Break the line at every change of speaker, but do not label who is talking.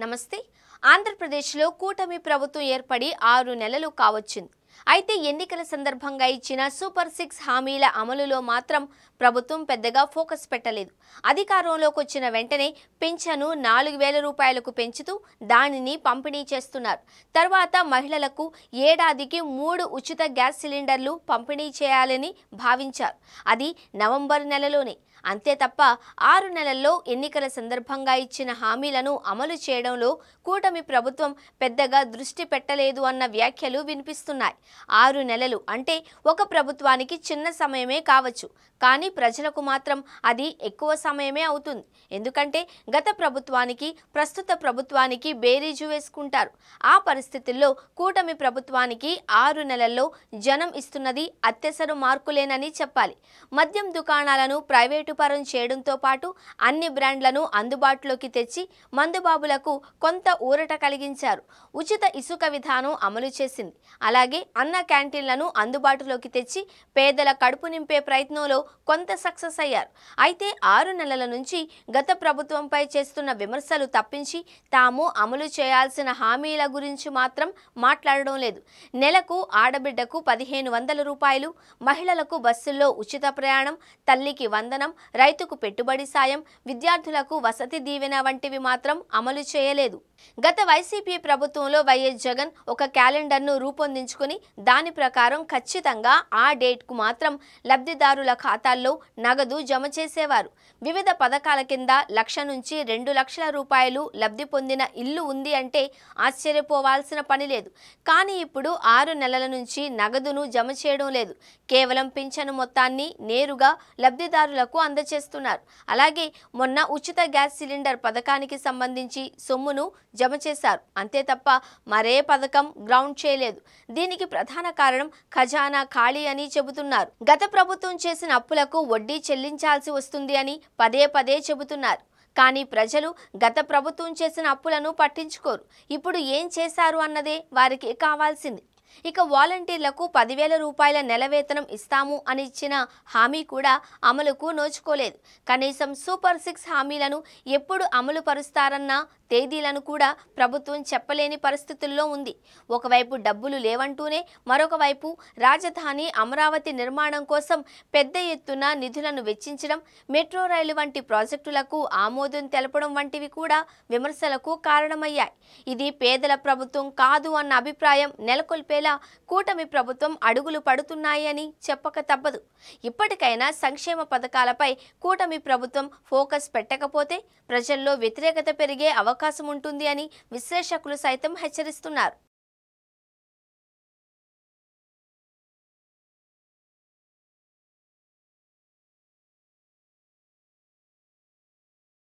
నమస్తే. ఆంధ్రప్రదేశ్లో కూటమి ప్రభుత్వం ఏర్పడి 6 నెలలు కావచ్చింది. అయితే ఎన్నికల సందర్భంగా ఇచ్చిన సూపర్ 6 హామీల అమలులో మాత్రం ప్రభుత్వం పెద్దగా ఫోకస్ పెట్టలేదు. అధికారంలోకి వచ్చిన వెంటనే పింఛను 4,000 రూపాయలకు పెంచుతూ దానిని పంపిణీ చేస్తున్నారు. తర్వాత మహిళలకు ఏడాదికి 3 ఉచిత గ్యాస్ సిలిండర్లు పంపిణీ చేయాలని భావించారు. అది నవంబర్ నెలలోనే. అంతే తప్ప 6 నెలల్లో ఎన్నికల సందర్భంగా ఇచ్చిన హామీలను అమలు చేయడంలో కూటమి ప్రభుత్వం పెద్దగా దృష్టి పెట్టలేదు అన్న వ్యాఖ్యలు వినిపిస్తున్నాయి. 6 నెలలు అంటే ఒక ప్రభుత్వానికి చిన్న సమయమే కావచ్చు, కానీ ప్రజలకు మాత్రం అది ఎక్కువ సమయమే అవుతుంది. ఎందుకంటే గత ప్రభుత్వానికి ప్రస్తుత ప్రభుత్వానికి బేరీజు వేసుకుంటారు. ఆ పరిస్థితుల్లో కూటమి ప్రభుత్వానికి 6 నెలల్లో జనం ఇస్తున్నది అత్యవసర మార్కులేనని చెప్పాలి. మద్యం దుకాణాలను ప్రైవేటు పరం చేయడంతో పాటు అన్ని బ్రాండ్లను అందుబాటులోకి తెచ్చి మందుబాబులకు కొంత ఊరట కలిగించారు. ఉచిత ఇసుక విధానం అమలు చేసింది. అలాగే అన్న క్యాంటీన్లను అందుబాటులోకి తెచ్చి పేదల కడుపు నింపే ప్రయత్నంలో కొంత సక్సెస్ అయ్యారు. అయితే 6 నెలల నుంచి గత ప్రభుత్వంపై చేస్తున్న విమర్శలు తప్పించి తాము అమలు చేయాల్సిన హామీల గురించి మాత్రం మాట్లాడడం లేదు. నెలకు ఆడబిడ్డకు 1,500 రూపాయలు, మహిళలకు బస్సుల్లో ఉచిత ప్రయాణం, తల్లికి వందనం, రైతుకు పెట్టుబడి సాయం, విద్యార్థులకు వసతి దీవెన వంటివి మాత్రం అమలు చేయలేదు. గత వైసీపీ ప్రభుత్వంలో వైఎస్ జగన్ ఒక క్యాలెండర్ను రూపొందించుకుని దాని ప్రకారం ఖచ్చితంగా ఆ డేట్కు మాత్రం లబ్ధిదారుల ఖాతాల్లో నగదు జమ చేసేవారు. వివిధ పథకాల కింద 1,00,000 నుంచి 2,00,000 రూపాయలు లబ్ధి పొందిన ఇల్లు ఉంది అంటే ఆశ్చర్యపోవాల్సిన పని లేదు. కానీ ఇప్పుడు 6 నెలల నుంచి నగదును జమ చేయడం లేదు. కేవలం పింఛను మొత్తాన్ని నేరుగా లబ్ధిదారులకు అందజేస్తున్నారు. అలాగే మొన్న ఉచిత గ్యాస్ సిలిండర్ పథకానికి సంబంధించి సొమ్మును జమ చేశారు. అంతే తప్ప మరే పథకం గ్రౌండ్ చేయలేదు. దీనికి ప్రధాన కారణం ఖజానా ఖాళీ అని చెబుతున్నారు. గత ప్రభుత్వం చేసిన అప్పులకు వడ్డీ చెల్లించాల్సి వస్తుంది అని పదే పదే చెబుతున్నారు. కానీ ప్రజలు గత ప్రభుత్వం చేసిన అప్పులను పట్టించుకోరు. ఇప్పుడు ఏం చేశారు అన్నదే వారికి కావాల్సింది. ఇక వాలంటీర్లకు 10,000 రూపాయల నెల వేతనం ఇస్తాము అని ఇచ్చిన హామీ కూడా అమలుకు నోచుకోలేదు. కనీసం సూపర్ 6 హామీలను ఎప్పుడు అమలు పరుస్తారన్న తేదీలను కూడా ప్రభుత్వం చెప్పలేని పరిస్థితుల్లో ఉంది. ఒకవైపు డబ్బులు లేవంటూనే మరొక వైపు రాజధాని అమరావతి నిర్మాణం కోసం పెద్ద ఎత్తున నిధులను వెచ్చించడం, మెట్రో రైలు వంటి ప్రాజెక్టులకు ఆమోదం తెలపడం వంటివి కూడా విమర్శలకు కారణమయ్యాయి. ఇది పేదల ప్రభుత్వం కాదు అన్న అభిప్రాయం నెలకొల్పేలా కూటమి ప్రభుత్వం అడుగులు పడుతున్నాయి అని చెప్పక తప్పదు. ఇప్పటికైనా సంక్షేమ పథకాలపై కూటమి ప్రభుత్వం ఫోకస్ పెట్టకపోతే ప్రజల్లో వ్యతిరేకత పెరిగే అవకాశం ఉంటుంది అని విశ్లేషకులు సైతం హెచ్చరిస్తున్నారు.